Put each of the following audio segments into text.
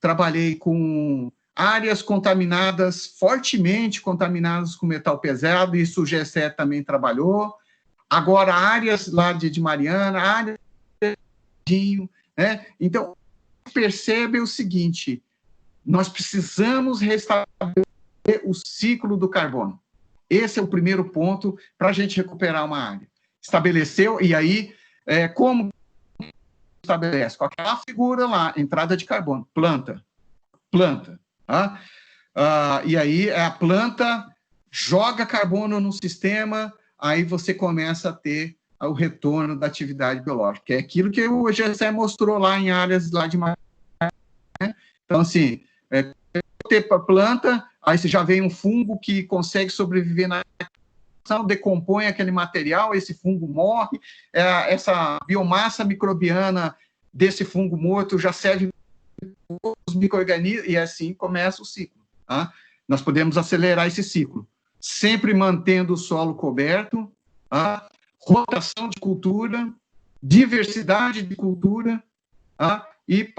trabalhei com áreas contaminadas, fortemente contaminadas com metal pesado, isso o GSE também trabalhou. Agora, áreas lá de Mariana, áreas de... né? Então, percebe o seguinte, nós precisamos restabelecer o ciclo do carbono. Esse é o primeiro ponto para a gente recuperar uma área. Estabeleceu, e aí, como estabelece? Com aquela figura lá, entrada de carbono, planta. Tá? E aí, a planta joga carbono no sistema, aí você começa a ter o retorno da atividade biológica, que é aquilo que o GSE mostrou lá em áreas lá de... Né? Então, assim, ter planta, aí você já vem um fungo que consegue sobreviver na decompõe aquele material, esse fungo morre, essa biomassa microbiana desse fungo morto já serve para os micro-organismos, e assim começa o ciclo. Tá? Nós podemos acelerar esse ciclo, sempre mantendo o solo coberto, tá? Rotação de cultura, diversidade de cultura, tá? e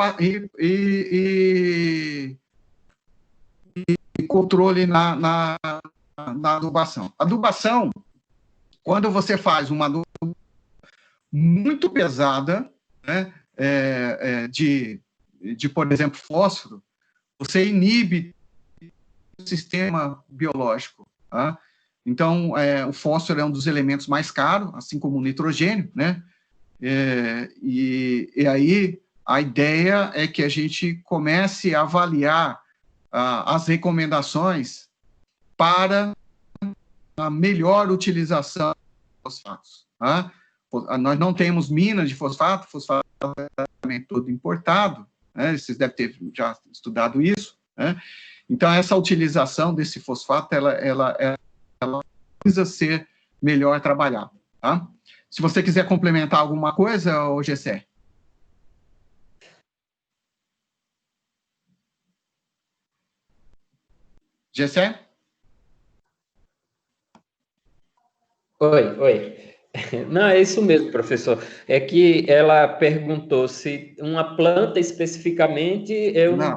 controle na adubação. Adubação, quando você faz uma adubação muito pesada, né, por exemplo, fósforo, você inibe o sistema biológico. Tá? Então, o fósforo é um dos elementos mais caros, assim como o nitrogênio, né? E aí, a ideia é que a gente comece a avaliar as recomendações para a melhor utilização de fosfatos. Tá? Nós não temos minas de fosfato é todo importado, né? Vocês devem ter já estudado isso, né? Então, essa utilização desse fosfato, ela precisa ser melhor trabalhada. Tá? Se você quiser complementar alguma coisa, ô Gessé. Gessé? Oi. Não, é isso mesmo, professor. É que ela perguntou se uma planta especificamente,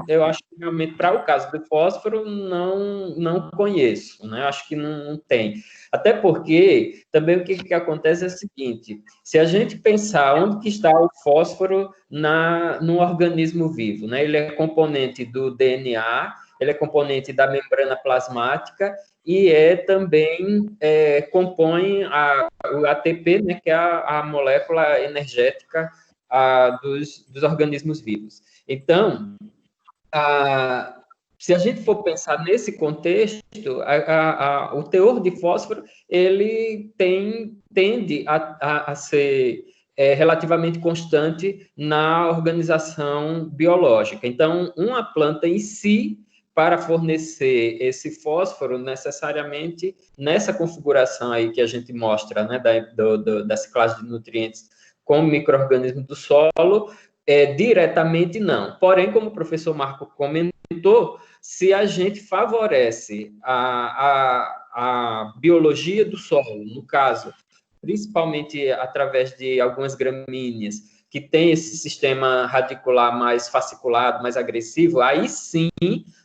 eu acho que realmente, para o caso do fósforo, não conheço, né? Acho que não tem. Até porque, também o que acontece é o seguinte, se a gente pensar onde que está o fósforo no organismo vivo, né? Ele é componente do DNA, ele é componente da membrana plasmática, e também compõe o ATP, né, que é a molécula energética dos organismos vivos. Então, se a gente for pensar nesse contexto, o teor de fósforo ele tende a ser relativamente constante na organização biológica. Então, uma planta em si, para fornecer esse fósforo, necessariamente, nessa configuração aí que a gente mostra, né, da ciclagem de nutrientes com micro-organismos do solo, diretamente não. Porém, como o professor Marco comentou, se a gente favorece a biologia do solo, no caso, principalmente através de algumas gramíneas, que tem esse sistema radicular mais fasciculado, mais agressivo, aí sim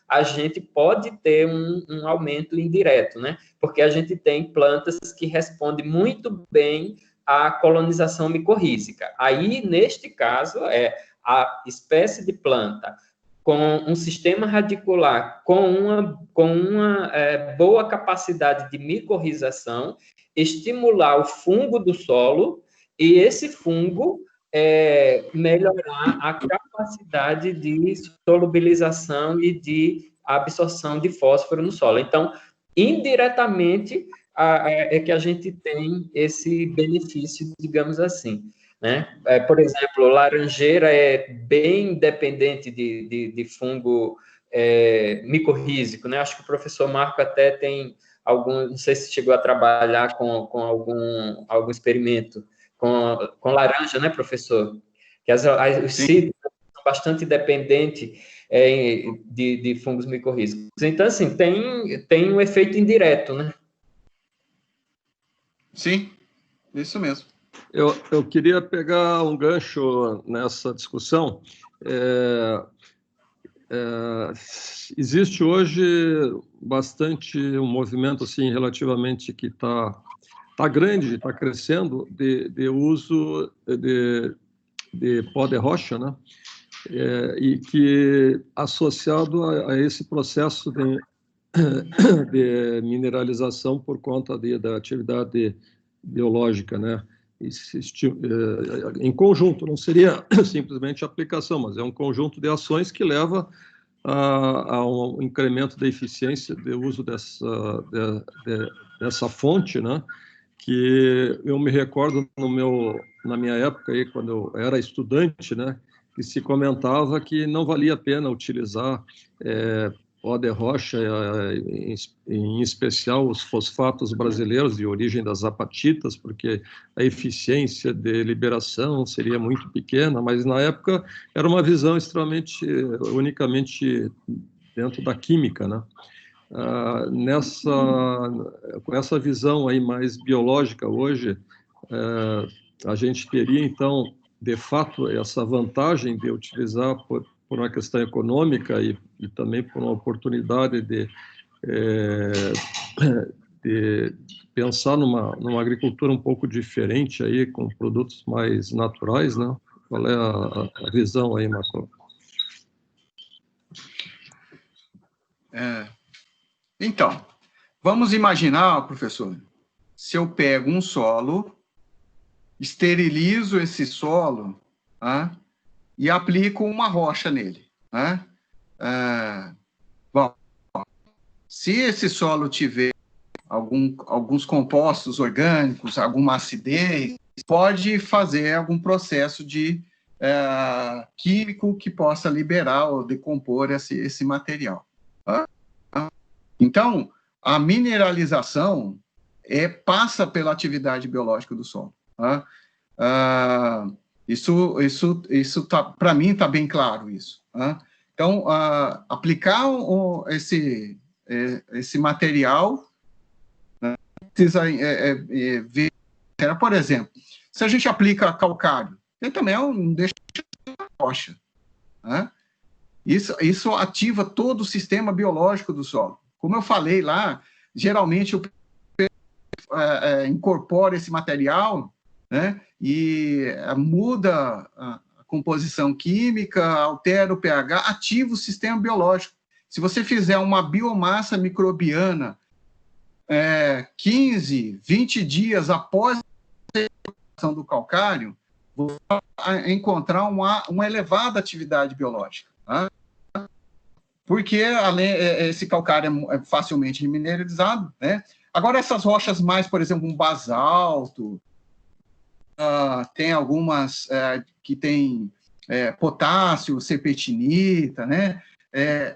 a gente pode ter um aumento indireto, né? Porque a gente tem plantas que respondem muito bem à colonização micorrízica. Aí, neste caso, a espécie de planta com um sistema radicular, com uma boa capacidade de micorrização, estimular o fungo do solo, e esse fungo melhorar a capacidade de solubilização e de absorção de fósforo no solo. Então, indiretamente, é que a gente tem esse benefício, digamos assim. Né? Por exemplo, laranjeira é bem dependente de fungo micorrízico. Né? Acho que o professor Marco até tem algum, não sei se chegou a trabalhar com algum experimento com laranja, né, professor? Que os cítricos são bastante dependentes de fungos micorrízicos. Então, assim, tem um efeito indireto, né? Sim, isso mesmo. Eu queria pegar um gancho nessa discussão. existe hoje bastante um movimento assim relativamente que está grande, está crescendo de uso de pó de rocha, né? E que associado a esse processo de mineralização por conta da atividade biológica, né? Em conjunto, não seria simplesmente aplicação, mas é um conjunto de ações que leva a um incremento da eficiência de uso dessa fonte, né? Que eu me recordo na minha época, aí, quando eu era estudante, né? Que se comentava que não valia a pena utilizar pó de rocha, em especial os fosfatos brasileiros de origem das apatitas, porque a eficiência de liberação seria muito pequena, mas na época era uma visão extremamente, unicamente dentro da química, né? Com essa visão aí mais biológica hoje, a gente teria, então, de fato, essa vantagem de utilizar por uma questão econômica e também por uma oportunidade de pensar numa agricultura um pouco diferente aí, com produtos mais naturais, né? Qual é a visão aí, Marcelo? Então, vamos imaginar, professor, se eu pego um solo, esterilizo esse solo, tá? E aplico uma rocha nele, né? Bom, se esse solo tiver alguns compostos orgânicos, alguma acidez, pode fazer algum processo de químico que possa liberar ou decompor esse material. Tá? Então, a mineralização passa pela atividade biológica do solo. Tá? Isso para mim está bem claro isso. Tá? Então, aplicar esse material, né, precisa ver, por exemplo, se a gente aplica calcário, ele também não deixa de rocha. Né? Isso ativa todo o sistema biológico do solo. Como eu falei lá, geralmente o incorpora esse material, né, e muda a composição química, altera o pH, ativa o sistema biológico. Se você fizer uma biomassa microbiana 15, 20 dias após a incorporação do calcário, você vai encontrar uma elevada atividade biológica. Tá? Porque esse calcário é facilmente mineralizado, né? Agora, essas rochas mais, por exemplo, um basalto, tem algumas que tem potássio, serpentinita, né?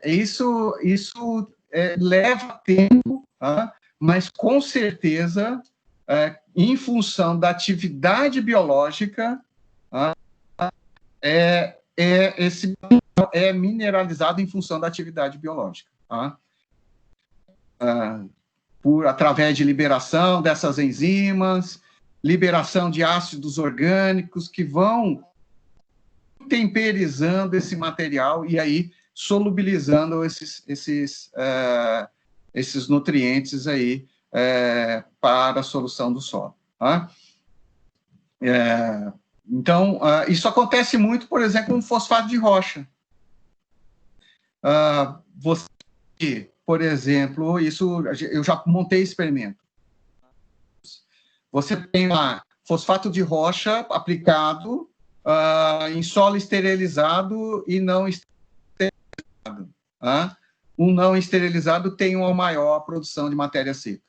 Isso leva tempo, tá? Mas com certeza, em função da atividade biológica, esse é mineralizado em função da atividade biológica, tá? Através de liberação dessas enzimas, liberação de ácidos orgânicos que vão temperizando esse material e aí solubilizando esses nutrientes aí para a solução do solo. Tá? Então, isso acontece muito, por exemplo, com fosfato de rocha. Você, por exemplo, isso eu já montei experimento. Você tem lá fosfato de rocha aplicado em solo esterilizado e não esterilizado. Um não esterilizado tem uma maior produção de matéria seca.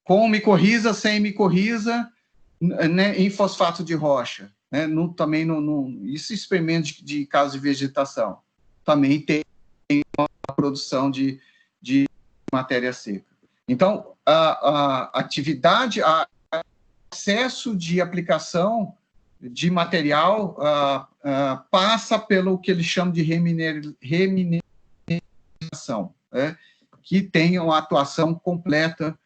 Com micorriza, sem micorriza, né, em fosfato de rocha. Né, também isso experimento de casos de vegetação. Também tem uma produção de matéria seca. Então, a atividade, o processo de aplicação de material passa pelo que eles chamam de remineração, né, que tem uma atuação completa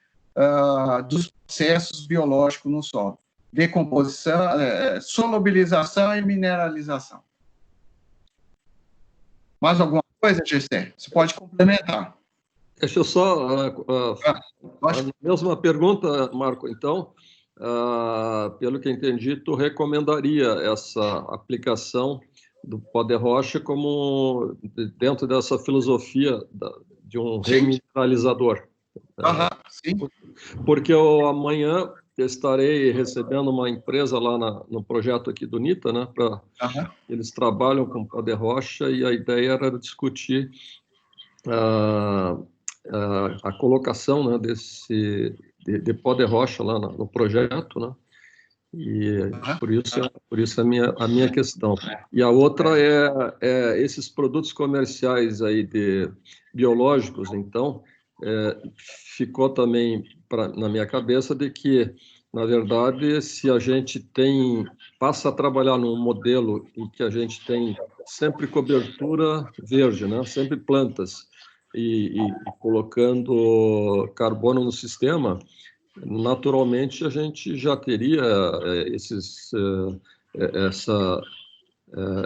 dos processos biológicos no solo. Decomposição, solubilização e mineralização. Mais alguma coisa, Gessé? Você pode complementar. Deixa eu só... a mesma pergunta, Marco, então, pelo que entendi, tu recomendaria essa aplicação do pó de rocha como dentro dessa filosofia de um remineralizador. Sim. Porque eu amanhã estarei recebendo uma empresa lá no projeto aqui do NITA, né? Eles trabalham com pó de rocha e a ideia era discutir a colocação, né, de pó de rocha lá no projeto, né? E por isso a minha questão. E a outra é esses produtos comerciais aí biológicos, então, ficou também na minha cabeça de que, na verdade, se a gente passa a trabalhar num modelo em que a gente tem sempre cobertura verde, né? Sempre plantas, e colocando carbono no sistema, naturalmente a gente já teria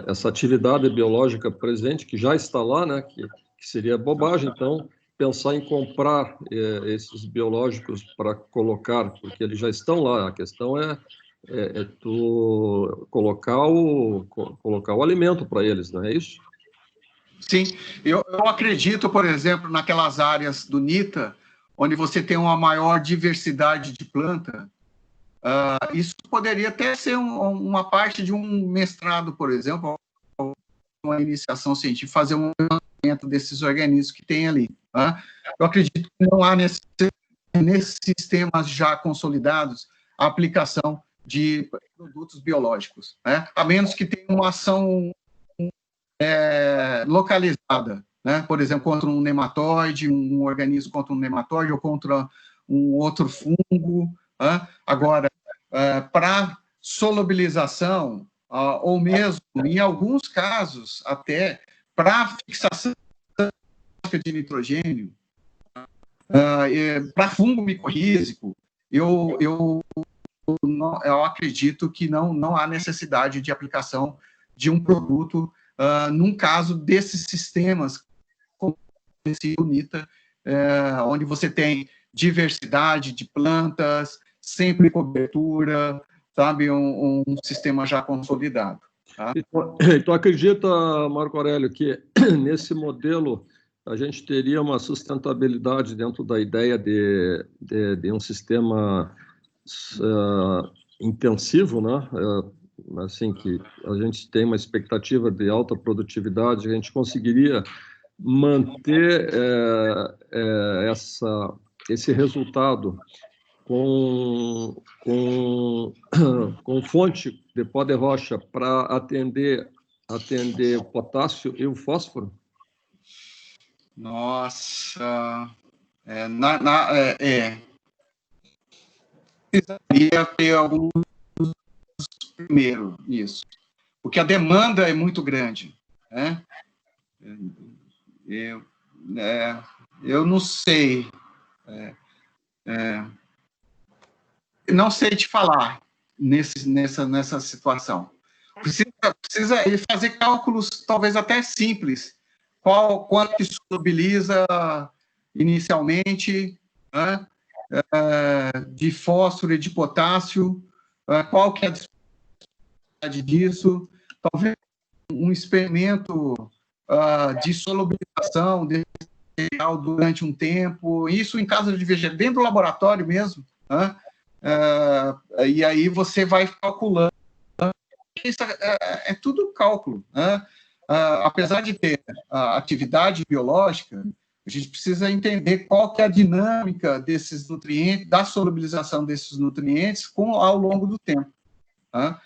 essa atividade biológica presente, que já está lá, né? Que seria bobagem, então, pensar em comprar esses biológicos para colocar, porque eles já estão lá. A questão é tu colocar o alimento para eles, não é isso? Sim, eu acredito, por exemplo, naquelas áreas do NITA, onde você tem uma maior diversidade de planta, isso poderia até ser uma parte de um mestrado, por exemplo, uma iniciação científica, fazer um levantamento desses organismos que tem ali. Eu acredito que não há nesses sistemas já consolidados a aplicação de produtos biológicos, né? A menos que tenha uma ação localizada, né? Por exemplo, contra um nematóide, um organismo contra um nematóide ou contra um outro fungo. Agora, para solubilização, ou mesmo, em alguns casos, até para fixação de nitrogênio, para fungo micorrízico, eu acredito que não há necessidade de aplicação de um produto num caso desses sistemas, como esse UNITA, onde você tem diversidade de plantas, sempre cobertura, sabe, um sistema já consolidado. Tá? Então, acredita, Marco Aurélio, que nesse modelo a gente teria uma sustentabilidade dentro da ideia de um sistema intensivo, né? Assim, que a gente tem uma expectativa de alta produtividade, a gente conseguiria manter esse resultado com fonte de pó de rocha para atender o potássio e o fósforo? Nossa, precisaria ter alguns primeiro, isso. Porque a demanda é muito grande, né? Eu não sei. Não sei te falar nessa situação. Precisa fazer cálculos, talvez até simples. Quanto que solubiliza inicialmente, né? De fósforo e de potássio, qual que é a disponibilidade disso, talvez um experimento de solubilização desse material durante um tempo, isso em caso de vegetal, dentro do laboratório mesmo, né? E aí você vai calculando. Isso é tudo cálculo, né? Apesar de ter a atividade biológica, a gente precisa entender qual que é a dinâmica desses nutrientes, da solubilização desses nutrientes ao longo do tempo. Tá?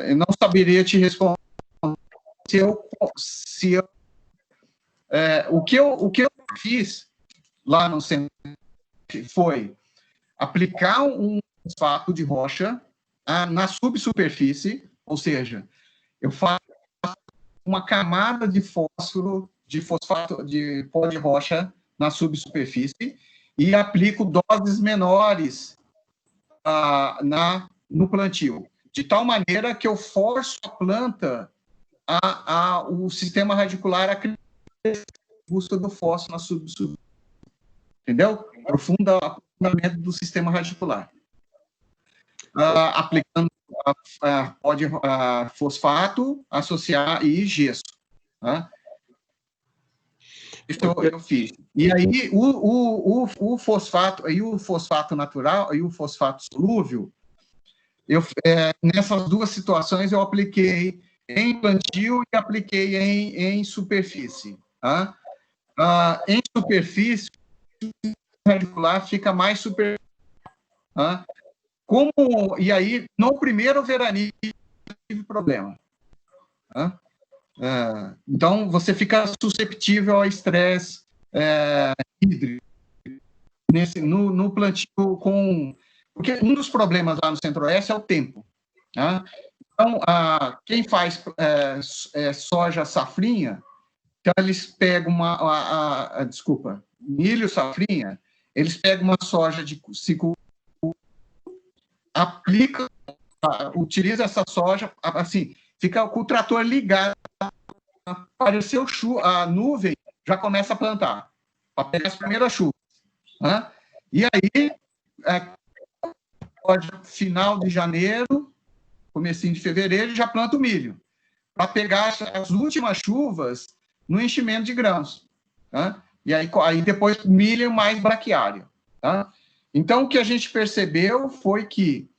Eu não saberia te responder o que eu fiz lá no centro foi aplicar um fosfato de rocha na subsuperfície, ou seja, eu faço uma camada de fósforo, de fosfato, de pó de rocha na subsuperfície e aplico doses menores no plantio, de tal maneira que eu forço a planta o sistema radicular busca do fósforo na entendeu? Aprofundamento do sistema radicular. Aplicando pode fosfato, associar e gesso. Isso eu fiz. E aí, o fosfato natural e o fosfato solúvel, nessas duas situações eu apliquei em plantio e apliquei em superfície. Em superfície, o radicular fica mais super. E aí, no primeiro veraninho, tive problema. Então, você fica susceptível ao estresse hídrico no plantio porque um dos problemas lá no Centro-Oeste é o tempo. Então, quem faz soja safrinha, então eles pegam milho safrinha, eles pegam uma soja de ciclo, aplica, utiliza essa soja, assim, fica com o trator ligado, apareceu a nuvem, já começa a plantar, para pegar as primeiras chuvas. E aí, final de janeiro, comecinho de fevereiro, já planta o milho, para pegar as últimas chuvas no enchimento de grãos. E aí depois milho mais braquiário. Então, o que a gente percebeu foi que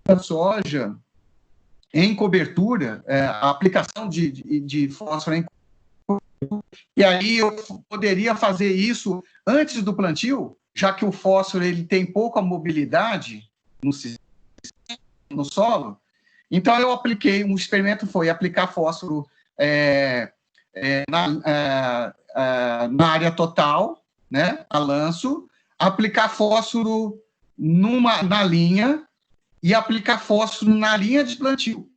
na soja, em cobertura, a aplicação de fósforo em cobertura, e aí eu poderia fazer isso antes do plantio, já que o fósforo ele tem pouca mobilidade no solo. Então, eu apliquei, um experimento foi aplicar fósforo na área total, né, a lanço, aplicar fósforo na linha e aplicar fósforo na linha de plantio.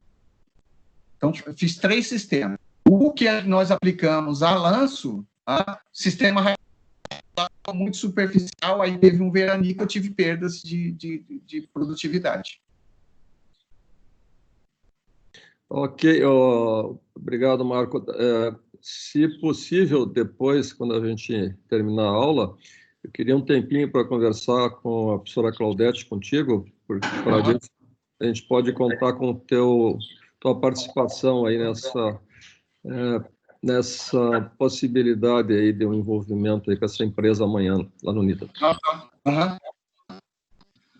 Então, eu fiz 3 sistemas. O que nós aplicamos a lanço, sistema muito superficial, aí teve um veranico, eu tive perdas de produtividade. Ok, obrigado, Marco. Se possível, depois, quando a gente terminar a aula, eu queria um tempinho para conversar com a professora Claudete, contigo, porque a gente pode contar com tua participação aí nessa possibilidade aí de um envolvimento aí com essa empresa amanhã, lá no NITA.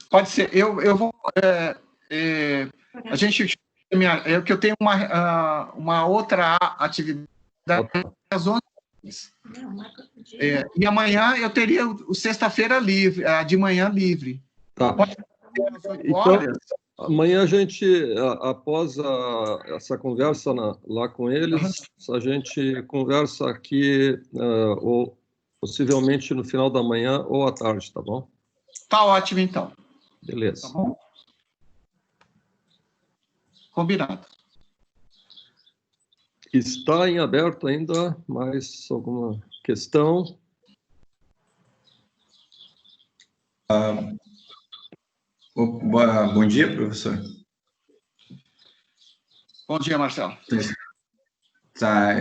Pode ser. Eu vou... a gente... que eu tenho uma outra atividade às 11 horas. E amanhã eu teria sexta-feira livre, de manhã livre. Tá. Pode ser às 8 horas? Amanhã a gente, após essa conversa lá com eles, a gente conversa aqui, ou possivelmente no final da manhã ou à tarde, tá bom? Tá ótimo, então. Beleza. Tá bom? Combinado. Está em aberto ainda mais alguma questão? Bom dia, professor. Bom dia, Marcelo. Tá,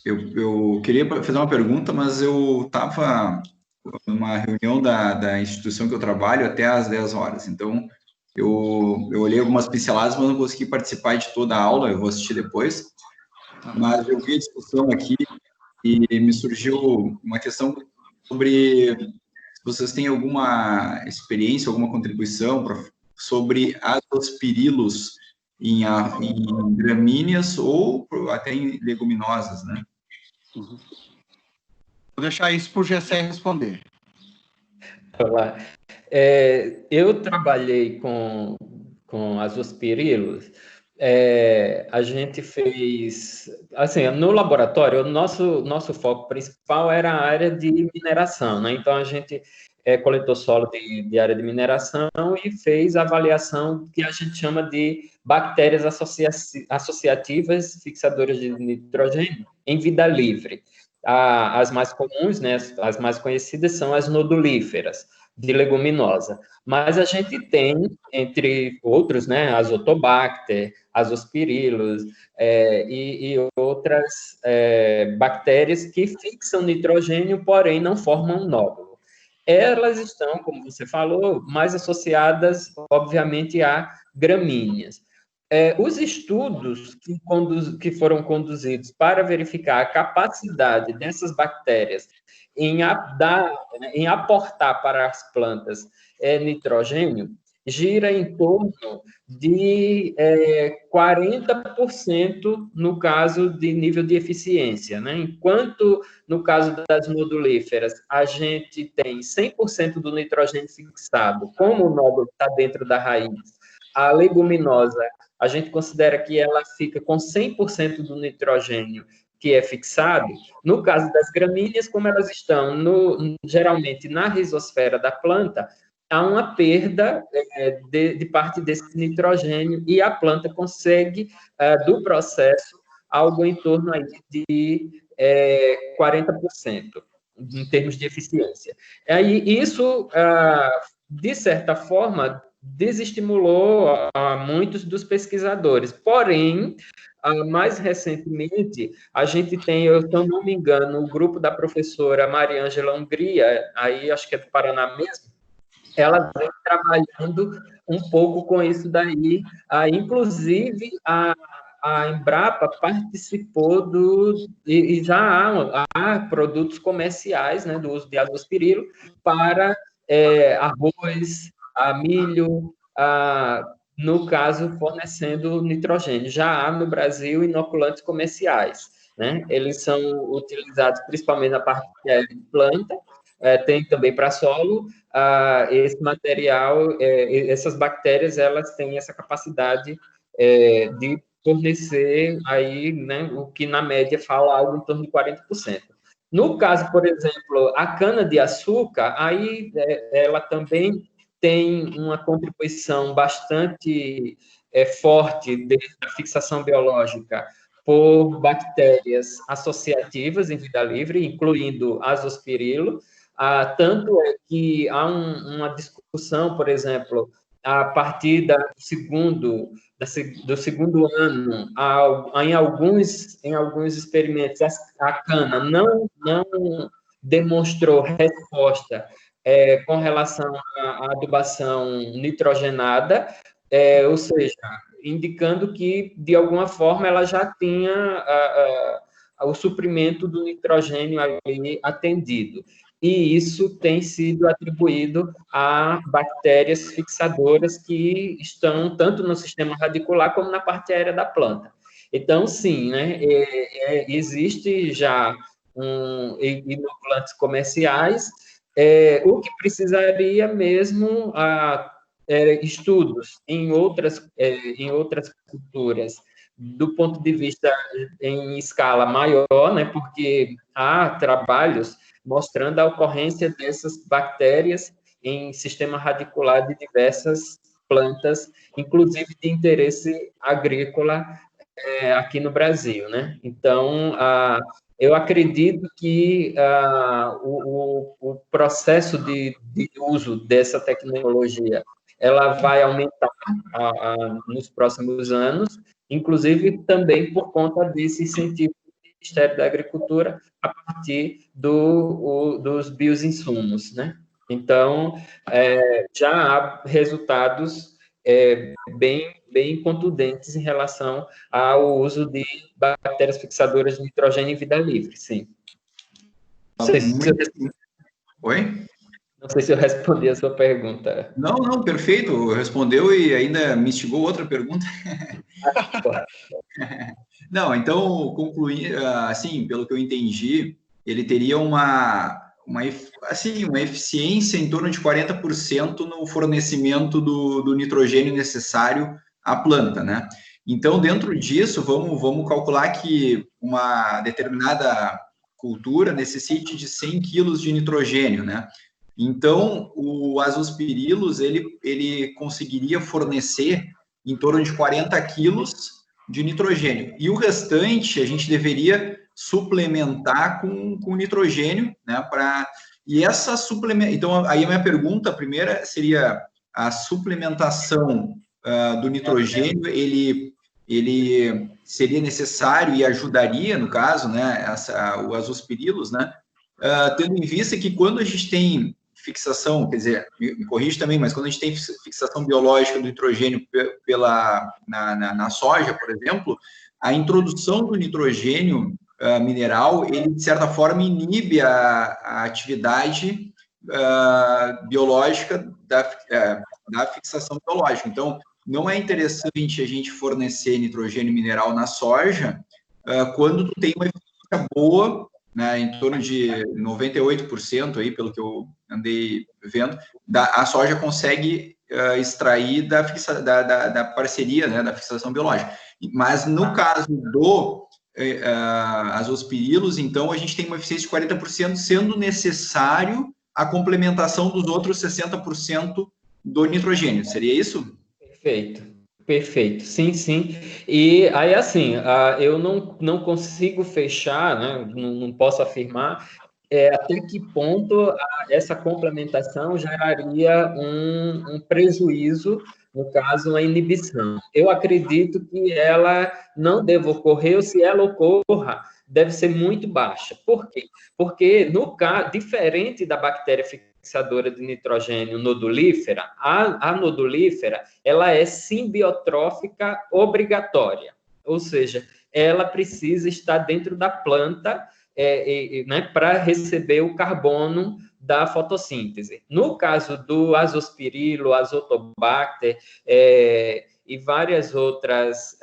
eu queria fazer uma pergunta, mas eu estava numa reunião da instituição que eu trabalho até às 10 horas, então eu olhei algumas pinceladas, mas não consegui participar de toda a aula, eu vou assistir depois, mas eu vi a discussão aqui e me surgiu uma questão sobre se vocês têm alguma experiência, alguma contribuição sobre azospirilos em gramíneas ou até em leguminosas, né? Vou deixar isso para o Gessé responder. Olá. Eu trabalhei com azospirilos. A gente fez, assim, no laboratório, o nosso foco principal era a área de mineração, né? Então, a gente coletou solo de área de mineração e fez a avaliação que a gente chama de bactérias associativas fixadoras de nitrogênio em vida livre. As mais comuns, né, as mais conhecidas são as nodulíferas. de leguminosa. Mas a gente tem, entre outros, né, Azotobacter, Azospirillus e outras bactérias que fixam nitrogênio, porém não formam nódulo. Elas estão, como você falou, mais associadas, obviamente, a gramíneas. Os estudos que foram conduzidos para verificar a capacidade dessas bactérias em aportar para as plantas nitrogênio gira em torno de 40% no caso de nível de eficiência, né? Enquanto no caso das nodulíferas a gente tem 100% do nitrogênio fixado, como o nódulo está dentro da raiz, a leguminosa a gente considera que ela fica com 100% do nitrogênio que é fixado. No caso das gramíneas, como elas estão geralmente na rizosfera da planta, há uma perda de parte desse nitrogênio e a planta consegue, do processo, algo em torno aí de 40% em termos de eficiência. Aí, isso, de certa forma, desestimulou a muitos dos pesquisadores. Porém, mais recentemente, a gente tem, se eu não me engano, o grupo da professora Mariângela Hungria, aí acho que é do Paraná mesmo, ela vem trabalhando um pouco com isso daí. Inclusive, a Embrapa participou e já há produtos comerciais, né, do uso de azospirilo para arroz, milho, no caso, fornecendo nitrogênio. Já há no Brasil inoculantes comerciais, né? Eles são utilizados principalmente na parte de planta, tem também para solo. Esse material, essas bactérias, elas têm essa capacidade de fornecer aí, né, o que na média fala algo em torno de 40%. No caso, por exemplo, a cana-de-açúcar, aí ela também tem uma contribuição bastante forte da fixação biológica por bactérias associativas em vida livre, incluindo azospirilo. Tanto é que há uma discussão, por exemplo, a partir do segundo ano, em alguns experimentos, a cana não demonstrou resposta com relação à adubação nitrogenada, ou seja, indicando que, de alguma forma, ela já tinha o suprimento do nitrogênio ali atendido. E isso tem sido atribuído a bactérias fixadoras que estão tanto no sistema radicular como na parte aérea da planta. Então, sim, né, existe já inoculantes comerciais, o que precisaria mesmo estudos em outras culturas, do ponto de vista em escala maior, né, porque há trabalhos mostrando a ocorrência dessas bactérias em sistema radicular de diversas plantas, inclusive de interesse agrícola aqui no Brasil, né? Então, eu acredito que o processo de uso dessa tecnologia ela vai aumentar nos próximos anos, inclusive também por conta desse incentivo do Ministério da Agricultura a partir dos bioinsumos, né? Então, já há resultados bem contundentes em relação ao uso de bactérias fixadoras de nitrogênio em vida livre, sim. Oi? Não sei se eu respondi a sua pergunta. Não, perfeito, respondeu e ainda me instigou outra pergunta. Não, então, concluir, assim, pelo que eu entendi, ele teria uma eficiência em torno de 40% no fornecimento do nitrogênio necessário à planta, né? Então, dentro disso, vamos calcular que uma determinada cultura necessite de 100 quilos de nitrogênio, né? Então, o Azospirillus, ele conseguiria fornecer em torno de 40 quilos de nitrogênio. E o restante, a gente deveria suplementar com nitrogênio, né? E essa suplementação... Então, aí a minha pergunta primeira seria a suplementação do nitrogênio, ele seria necessário e ajudaria, no caso, né, o azospirilos, né, tendo em vista que quando a gente tem fixação, quer dizer, me corrige também, mas quando a gente tem fixação biológica do nitrogênio na soja, por exemplo, a introdução do nitrogênio mineral, ele, de certa forma, inibe a atividade biológica da fixação biológica. Então, não é interessante a gente fornecer nitrogênio mineral na soja quando tu tem uma eficiência boa, né, em torno de 98%, aí, pelo que eu andei vendo, a soja consegue extrair da parceria, né, da fixação biológica. Mas no caso do azospirilos, então, a gente tem uma eficiência de 40%, sendo necessário a complementação dos outros 60% do nitrogênio. Seria isso? Perfeito, perfeito, sim, sim. E aí, assim, eu não consigo fechar, né, não posso afirmar até que ponto essa complementação geraria um prejuízo, no caso, a inibição. Eu acredito que ela não deva ocorrer, ou se ela ocorra, deve ser muito baixa. Por quê? Porque, no caso, diferente da bactéria fixadora de nitrogênio nodulífera, a nodulífera, ela é simbiotrófica obrigatória, ou seja, ela precisa estar dentro da planta né, para receber o carbono da fotossíntese. No caso do azospirilo, azotobacter e várias outras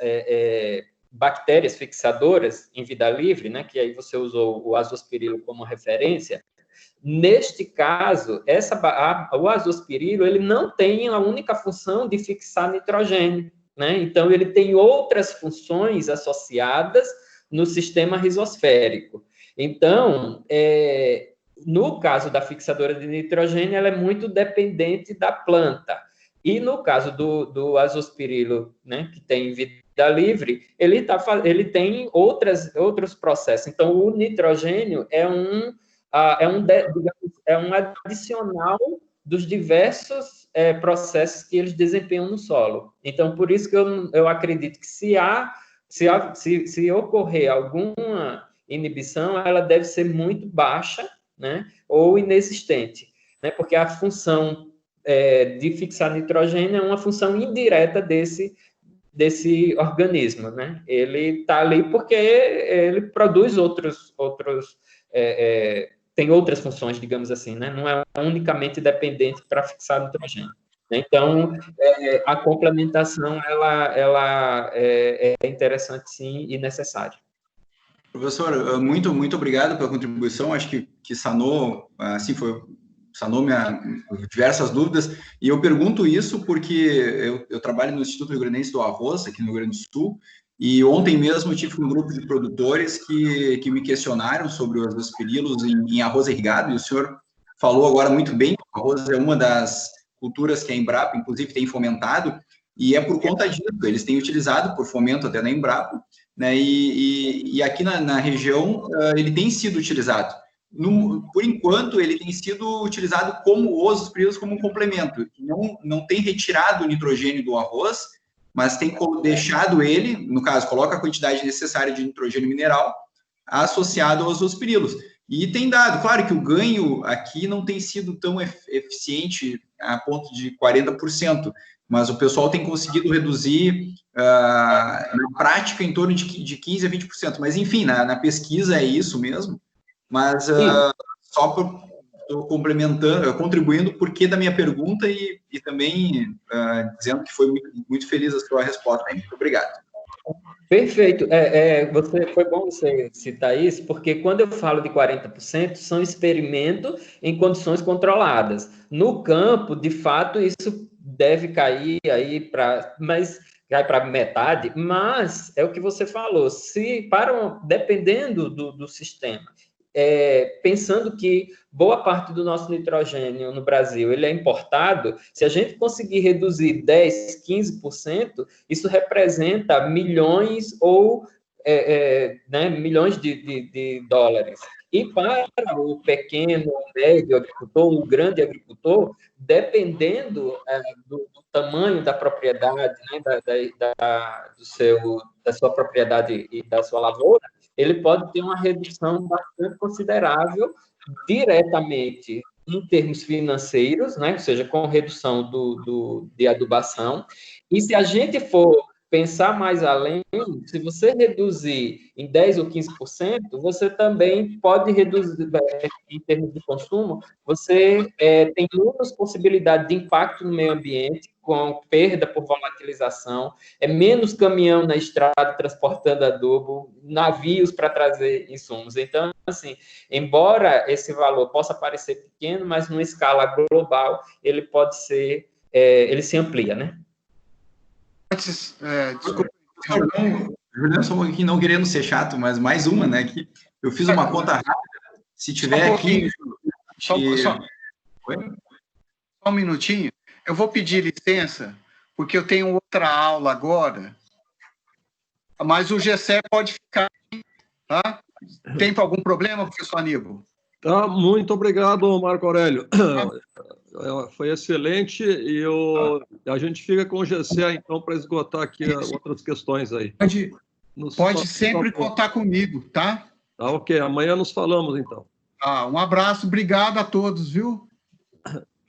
bactérias fixadoras em vida livre, né, que aí você usou o azospirilo como referência. Neste caso, o azospirilo, ele não tem a única função de fixar nitrogênio, né? Então, ele tem outras funções associadas no sistema rizosférico. Então, no caso da fixadora de nitrogênio, ela é muito dependente da planta. E no caso do azospirilo, né, que tem vida livre, ele tem outros processos. Então, o nitrogênio é um adicional dos diversos processos que eles desempenham no solo. Então, por isso que eu acredito que se ocorrer alguma inibição, ela deve ser muito baixa, né, ou inexistente, né, porque a função de fixar nitrogênio é uma função indireta desse organismo, né? Ele está ali porque ele produz tem outras funções, digamos assim, né? Não é unicamente dependente para fixar nitrogênio. Então, a complementação, ela é interessante, sim, e necessária. Professor, muito obrigado pela contribuição. Acho que sanou, assim, sanou diversas dúvidas. E eu pergunto isso porque eu trabalho no Instituto Rio Grandense do Arroz, aqui no Rio Grande do Sul, e ontem mesmo eu tive um grupo de produtores que me questionaram sobre os azospirilos em arroz irrigado, e o senhor falou agora muito bem que o arroz é uma das culturas que a Embrapa, inclusive, tem fomentado, e é por conta disso. Eles têm utilizado por fomento até na Embrapa, né, e aqui na região ele tem sido utilizado. Por enquanto, ele tem sido utilizado como os azospirilos como um complemento. Não tem retirado o nitrogênio do arroz, mas tem deixado ele, no caso, coloca a quantidade necessária de nitrogênio mineral associado aos azospirilos. E tem dado, claro que o ganho aqui não tem sido tão eficiente a ponto de 40%, mas o pessoal tem conseguido reduzir, na prática, em torno de 15% a 20%. Mas, enfim, na pesquisa é isso mesmo. Mas só estou complementando, contribuindo por que da minha pergunta e também dizendo que foi muito feliz a sua resposta. Muito obrigado. Perfeito. Foi bom você citar isso, porque quando eu falo de 40%, são experimentos em condições controladas. No campo, de fato, isso deve cair aí cai para metade, mas é o que você falou, dependendo do sistema, pensando que boa parte do nosso nitrogênio no Brasil ele é importado, se a gente conseguir reduzir 10%, 15%, isso representa milhões ou né, milhões de dólares. E para o pequeno, médio agricultor, o grande agricultor, dependendo do tamanho da propriedade, né, da sua propriedade e da sua lavoura, ele pode ter uma redução bastante considerável diretamente em termos financeiros, né, ou seja, com redução de adubação. E se a gente for pensar mais além, se você reduzir em 10% ou 15%, você também pode reduzir, em termos de consumo, você tem muitas possibilidades de impacto no meio ambiente, com perda por volatilização, menos caminhão na estrada transportando adubo, navios para trazer insumos. Então, assim, embora esse valor possa parecer pequeno, mas numa escala global, ele pode ser, ele se amplia, né? Desculpa, Juliano, só um pouquinho, não querendo ser chato, mas mais uma, né? Que eu fiz uma conta rápida. Se tiver aqui. Só um minutinho. Eu vou pedir licença, porque eu tenho outra aula agora. Mas o Gessé pode ficar, tá? Tem algum problema, professor Aníbal? Tá, muito obrigado, Marco Aurélio. Foi excelente e a gente fica com o Gessé, então, para esgotar aqui outras questões aí. Pode sempre contar comigo, tá? Tá, ok. Amanhã nos falamos, então. Um abraço, obrigado a todos, viu?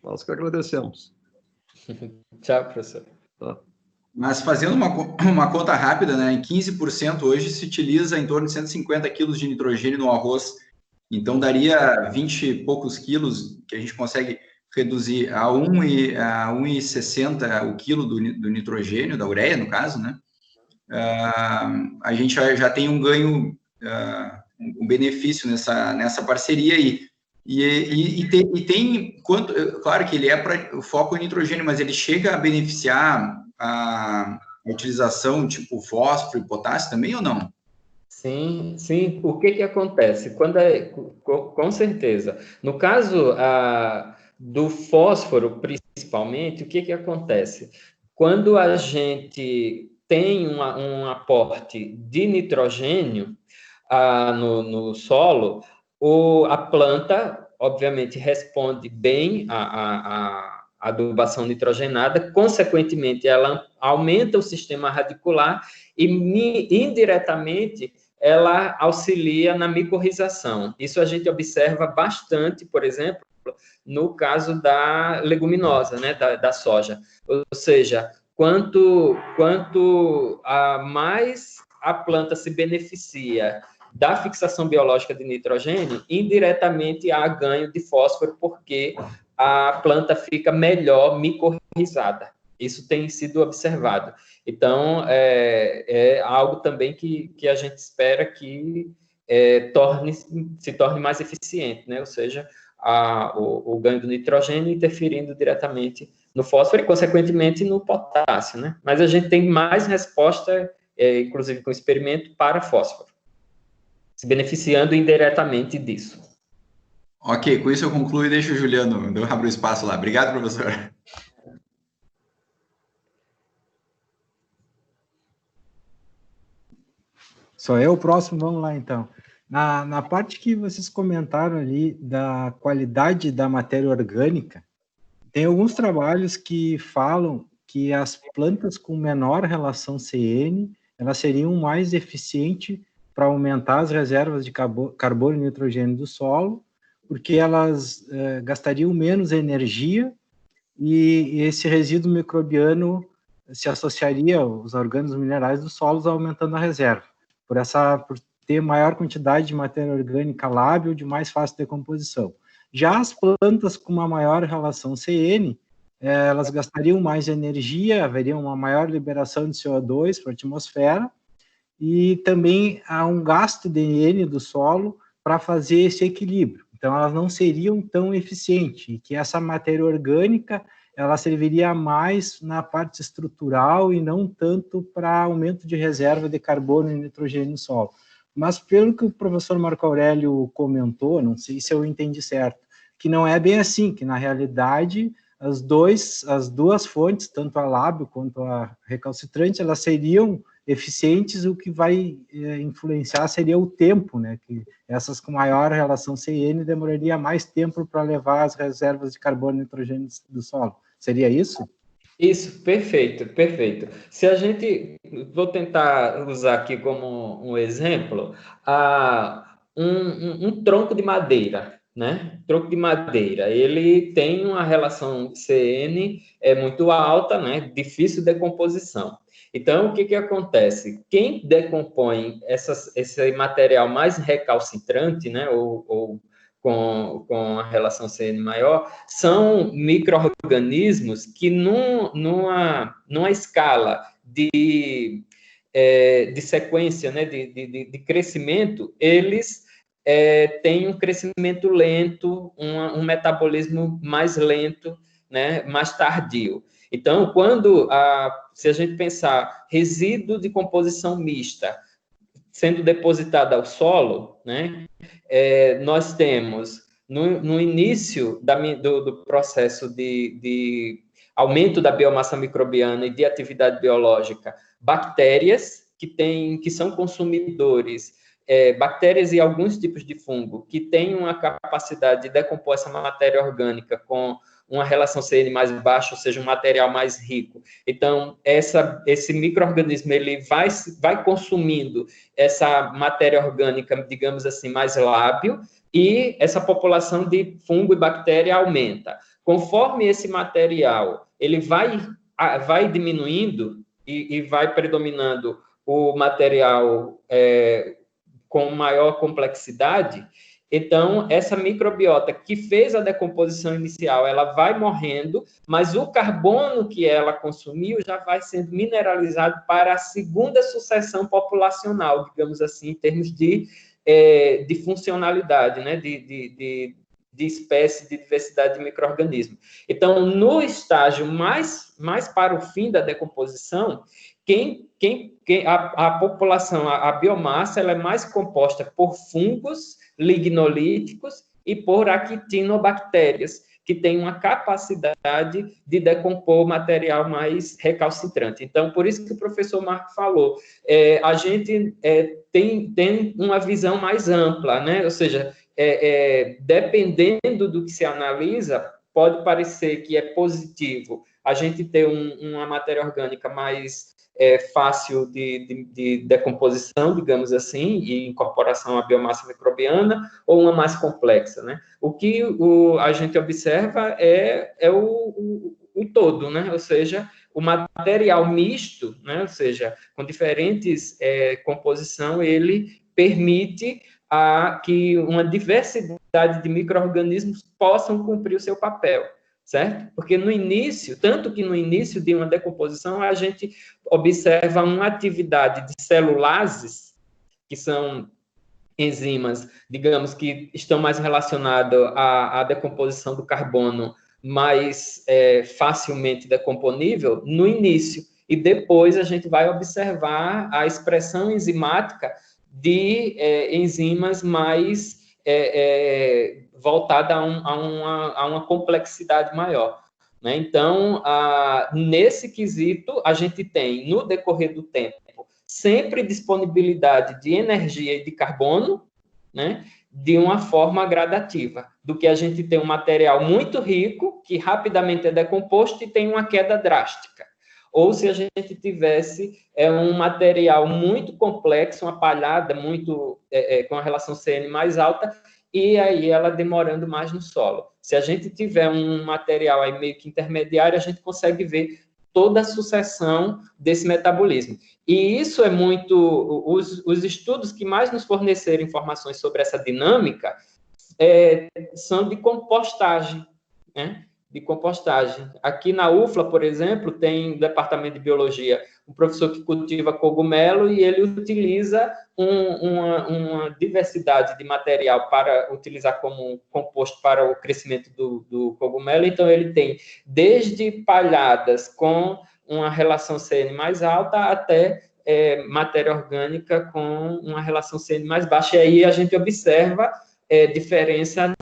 Nós que agradecemos. Tchau, professor. Tá. Mas fazendo uma conta rápida, né? Em 15% hoje se utiliza em torno de 150 quilos de nitrogênio no arroz. Então, daria 20 e poucos quilos que a gente consegue reduzir a 1,60 o quilo do nitrogênio, da ureia, no caso, né? A gente já tem um ganho, um benefício nessa parceria aí. E tem quanto, claro que ele para o foco em nitrogênio, mas ele chega a beneficiar a utilização tipo fósforo e potássio também ou não? Sim, sim. O que acontece? Com certeza. No caso do fósforo, principalmente, o que acontece? Quando a gente tem um aporte de nitrogênio no solo, a planta, obviamente, responde bem à adubação nitrogenada, consequentemente, ela aumenta o sistema radicular e, indiretamente, ela auxilia na micorrização. Isso a gente observa bastante, por exemplo, no caso da leguminosa, né, da soja. Ou seja, quanto mais a planta se beneficia da fixação biológica de nitrogênio, indiretamente há ganho de fósforo, porque a planta fica melhor micorrizada. Isso tem sido observado. Então, é algo também que a gente espera que se torne mais eficiente, né? Ou seja, o ganho do nitrogênio interferindo diretamente no fósforo e, consequentemente, no potássio, né? Mas a gente tem mais resposta, inclusive com experimento, para fósforo, se beneficiando indiretamente disso. Ok, com isso eu concluo e deixo o Juliano, eu abro o espaço lá. Obrigado, professor. Só eu, o próximo, vamos lá então. Na parte que vocês comentaram ali da qualidade da matéria orgânica, tem alguns trabalhos que falam que as plantas com menor relação CN, elas seriam mais eficientes para aumentar as reservas de carbono e nitrogênio do solo, porque elas gastariam menos energia e esse resíduo microbiano se associaria aos orgânicos minerais dos solos, aumentando a reserva, por ter maior quantidade de matéria orgânica lábil de mais fácil decomposição. Já as plantas com uma maior relação CN, elas gastariam mais energia, haveria uma maior liberação de CO2 para a atmosfera, e também há um gasto de N do solo para fazer esse equilíbrio. Então, elas não seriam tão eficientes, e que essa matéria orgânica, ela serviria mais na parte estrutural e não tanto para aumento de reserva de carbono e nitrogênio no solo. Mas pelo que o professor Marco Aurélio comentou, não sei se eu entendi certo, que não é bem assim, que na realidade as duas fontes, tanto a lábio quanto a recalcitrante, elas seriam eficientes, o que vai influenciar seria o tempo, né? Que essas com maior relação CN demoraria mais tempo para levar as reservas de carbono e nitrogênio do solo. Seria isso? Isso, perfeito, perfeito. Se a gente, vou tentar usar aqui como um exemplo, um tronco de madeira, né? Tronco de madeira, ele tem uma relação CN muito alta, né? Difícil decomposição. Então, o que acontece? Quem decompõe esse material mais recalcitrante, né? Ou com a relação CN maior, são micro-organismos que numa escala de sequência, né, de crescimento, eles têm um crescimento lento, um metabolismo mais lento, né, mais tardio. Então, se a gente pensar resíduo de composição mista sendo depositada ao solo, né, nós temos, no início do processo de aumento da biomassa microbiana e de atividade biológica, bactérias que são consumidores, bactérias e alguns tipos de fungo que têm uma capacidade de decompor essa matéria orgânica com uma relação CN mais baixa, ou seja, um material mais rico. Então, esse micro-organismo ele vai consumindo essa matéria orgânica, digamos assim, mais lábil, e essa população de fungo e bactéria aumenta. Conforme esse material ele vai diminuindo e vai predominando o material com maior complexidade, então, essa microbiota que fez a decomposição inicial, ela vai morrendo, mas o carbono que ela consumiu já vai sendo mineralizado para a segunda sucessão populacional, digamos assim, em termos de funcionalidade, né? de espécie, de diversidade de micro-organismos. Então, no estágio mais para o fim da decomposição, a população, a biomassa, ela é mais composta por fungos lignolíticos e por actinobactérias, que têm uma capacidade de decompor material mais recalcitrante. Então, por isso que o professor Marco falou, a gente tem uma visão mais ampla, né? Ou seja, dependendo do que se analisa, pode parecer que é positivo a gente ter uma matéria orgânica mais fácil de decomposição, digamos assim, e incorporação à biomassa microbiana, ou uma mais complexa, né? O que a gente observa é o todo, né? Ou seja, o material misto, né? Ou seja, com diferentes composição, ele permite que uma diversidade de micro-organismos possam cumprir o seu papel, certo? Porque no início, tanto que no início de uma decomposição, a gente observa uma atividade de celulases, que são enzimas, digamos, que estão mais relacionadas à decomposição do carbono mais facilmente decomponível no início, e depois a gente vai observar a expressão enzimática de enzimas mais voltada a uma complexidade maior, né? Então, nesse quesito, a gente tem, no decorrer do tempo, sempre disponibilidade de energia e de carbono, né? De uma forma gradativa, do que a gente tem um material muito rico, que rapidamente é decomposto e tem uma queda drástica. Ou se a gente tivesse um material muito complexo, uma palhada muito com a relação CN mais alta, e aí ela demorando mais no solo. Se a gente tiver um material aí meio que intermediário, a gente consegue ver toda a sucessão desse metabolismo. E isso é muito... Os estudos que mais nos forneceram informações sobre essa dinâmica são de compostagem, né? De compostagem. Aqui na UFLA, por exemplo, tem um departamento de biologia, um professor que cultiva cogumelo e ele utiliza uma diversidade de material para utilizar como composto para o crescimento do cogumelo. Então, ele tem desde palhadas com uma relação CN mais alta até matéria orgânica com uma relação CN mais baixa. E aí a gente observa diferença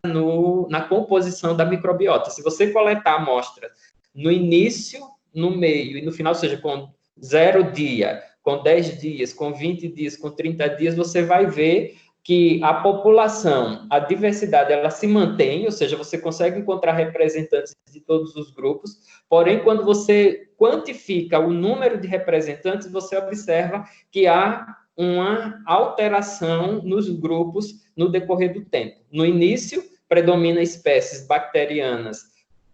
na composição da microbiota. Se você coletar amostras no início, no meio e no final, ou seja, com 0 dia, com 10 dias, com 20 dias, com 30 dias, você vai ver que a população, a diversidade, ela se mantém, ou seja, você consegue encontrar representantes de todos os grupos, porém, quando você quantifica o número de representantes, você observa que há uma alteração nos grupos no decorrer do tempo. No início, predomina espécies bacterianas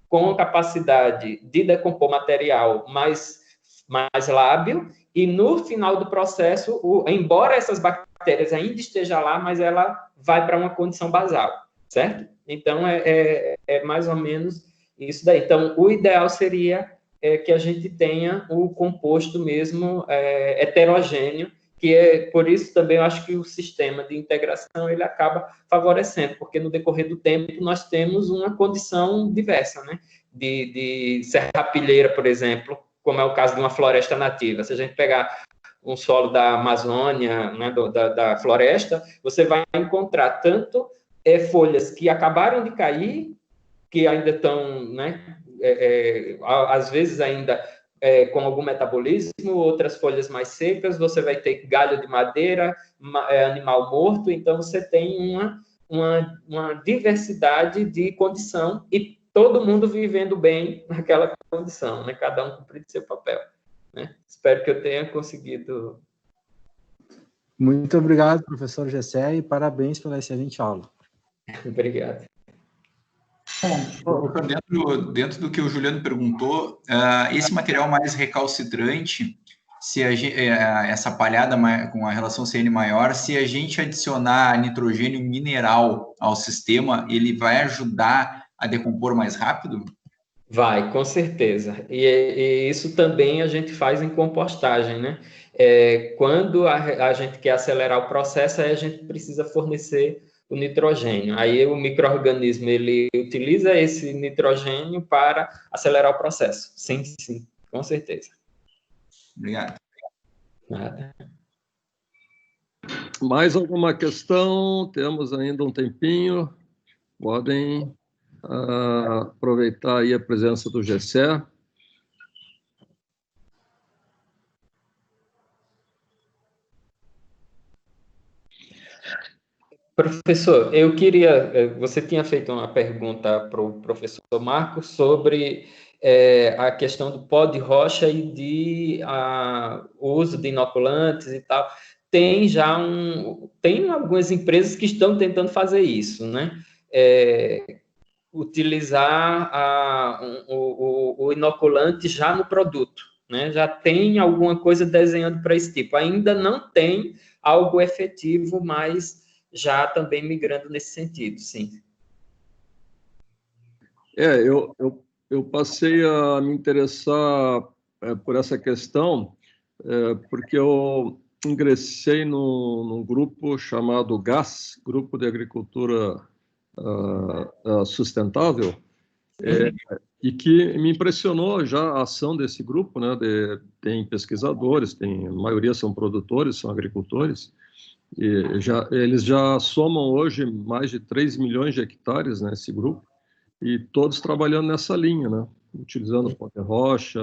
com capacidade de decompor material mais lábil, e no final do processo, embora essas bactérias ainda estejam lá, mas ela vai para uma condição basal, certo? Então, é mais ou menos isso daí. Então, o ideal seria que a gente tenha o composto mesmo heterogêneo, que é por isso também eu acho que o sistema de integração ele acaba favorecendo, porque no decorrer do tempo nós temos uma condição diversa, né? De serrapilheira, por exemplo, como é o caso de uma floresta nativa. Se a gente pegar um solo da Amazônia, né, da floresta, você vai encontrar tanto folhas que acabaram de cair, que ainda estão, né, às vezes ainda com algum metabolismo, outras folhas mais secas, você vai ter galho de madeira, animal morto, então você tem uma diversidade de condição e todo mundo vivendo bem naquela condição, né? Cada um cumprindo seu papel, né? Espero que eu tenha conseguido. Muito obrigado, professor Gessé, e parabéns pela excelente aula. Obrigado. Bom, dentro do que o Juliano perguntou, esse material mais recalcitrante, se essa palhada com a relação CN maior, se a gente adicionar nitrogênio mineral ao sistema, ele vai ajudar a decompor mais rápido? Vai, com certeza. E isso também a gente faz em compostagem, né? Quando a gente quer acelerar o processo, aí a gente precisa fornecer o nitrogênio. Aí o micro-organismo, ele utiliza esse nitrogênio para acelerar o processo. Sim, sim, com certeza. Obrigado. Nada. Mais alguma questão? Temos ainda um tempinho. Podem aproveitar aí a presença do Gessé. Professor, eu queria... Você tinha feito uma pergunta para o professor Marcos sobre a questão do pó de rocha e o uso de inoculantes e tal. Tem algumas empresas que estão tentando fazer isso, né? Utilizar o inoculante já no produto, né? Já tem alguma coisa desenhando para esse tipo. Ainda não tem algo efetivo, mas já também migrando nesse sentido, sim. Eu passei a me interessar por essa questão porque eu ingressei num grupo chamado GAS, Grupo de Agricultura Sustentável, e que me impressionou já a ação desse grupo, né? Tem pesquisadores, a maioria são produtores, são agricultores, e eles já somam hoje mais de 3 milhões de hectares, né, esse grupo, e todos trabalhando nessa linha, né? Utilizando pó de rocha,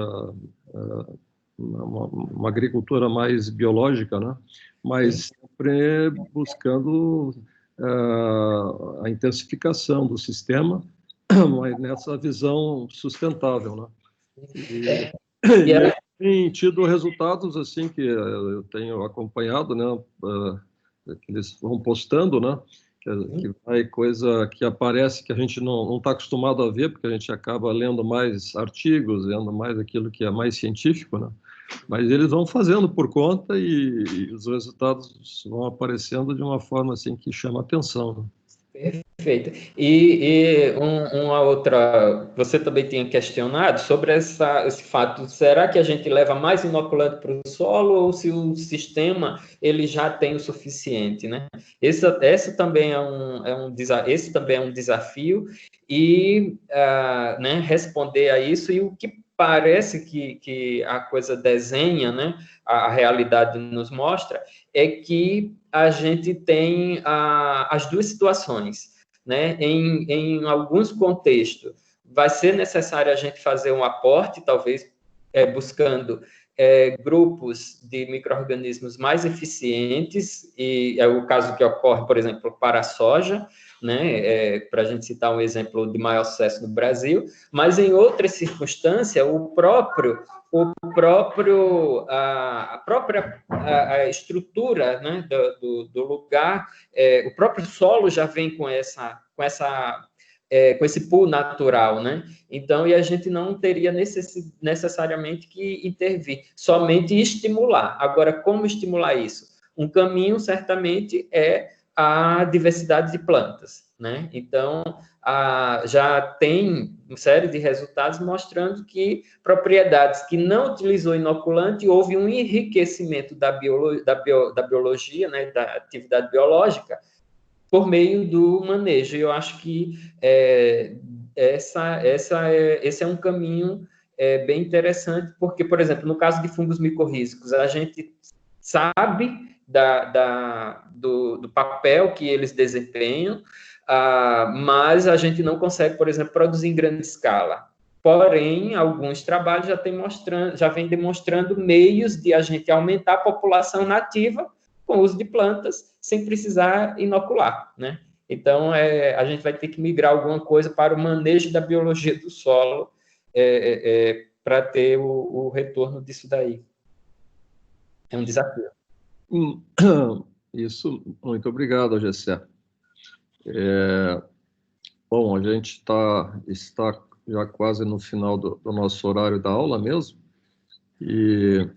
uma agricultura mais biológica, né? Mas sempre buscando a intensificação do sistema, mas nessa visão sustentável, né? E tem tido resultados assim que eu tenho acompanhado, né? Que eles vão postando, né? Que vai coisa que aparece que a gente não está acostumado a ver, porque a gente acaba lendo mais artigos, lendo mais aquilo que é mais científico, né? Mas eles vão fazendo por conta e os resultados vão aparecendo de uma forma assim que chama atenção, né? Perfeito. E uma outra, você também tinha questionado sobre esse fato, será que a gente leva mais inoculante para o solo ou se o sistema ele já tem o suficiente, né? Esse também esse também é um desafio e né, responder a isso, e o que parece que a coisa desenha, né, a realidade nos mostra, é que a gente tem as duas situações, né? Em alguns contextos, vai ser necessário a gente fazer um aporte, talvez buscando grupos de micro-organismos mais eficientes, e é o caso que ocorre, por exemplo, para a soja, né, para a gente citar um exemplo de maior sucesso no Brasil, mas em outras circunstâncias, a própria estrutura, né, do lugar, o próprio solo já vem com esse pool natural, né? Então, e a gente não teria necessariamente que intervir, somente estimular. Agora, como estimular isso? Um caminho, certamente, é a diversidade de plantas, né? Então, já tem uma série de resultados mostrando que propriedades que não utilizou inoculante, houve um enriquecimento da biologia, né, da atividade biológica, por meio do manejo. Eu acho que esse é um caminho bem interessante, porque, por exemplo, no caso de fungos micorrízicos, a gente sabe do papel que eles desempenham, mas a gente não consegue, por exemplo, produzir em grande escala. Porém, alguns trabalhos já vêm demonstrando meios de a gente aumentar a população nativa com o uso de plantas, sem precisar inocular, né? Então, a gente vai ter que migrar alguma coisa para o manejo da biologia do solo para ter o retorno disso daí. É um desafio. Isso, muito obrigado, Gessé. Bom, a gente está já quase no final do nosso horário da aula mesmo, e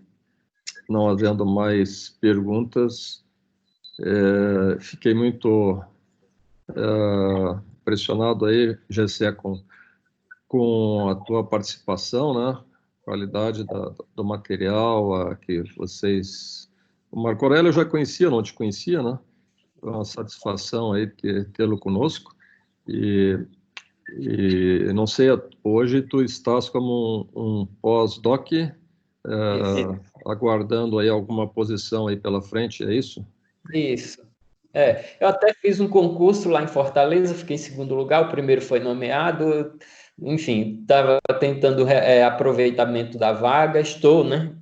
não havendo mais perguntas, fiquei muito impressionado aí, Gessé, com a tua participação, né? Qualidade do material que vocês... O Marco Aurélio eu já conhecia, não te conhecia, né? Foi uma satisfação aí tê-lo conosco. E não sei, hoje tu estás como um pós-doc, aguardando aí alguma posição aí pela frente, é isso? Isso. Eu até fiz um concurso lá em Fortaleza, fiquei em segundo lugar, o primeiro foi nomeado, enfim, estava tentando aproveitamento da vaga, estou, né,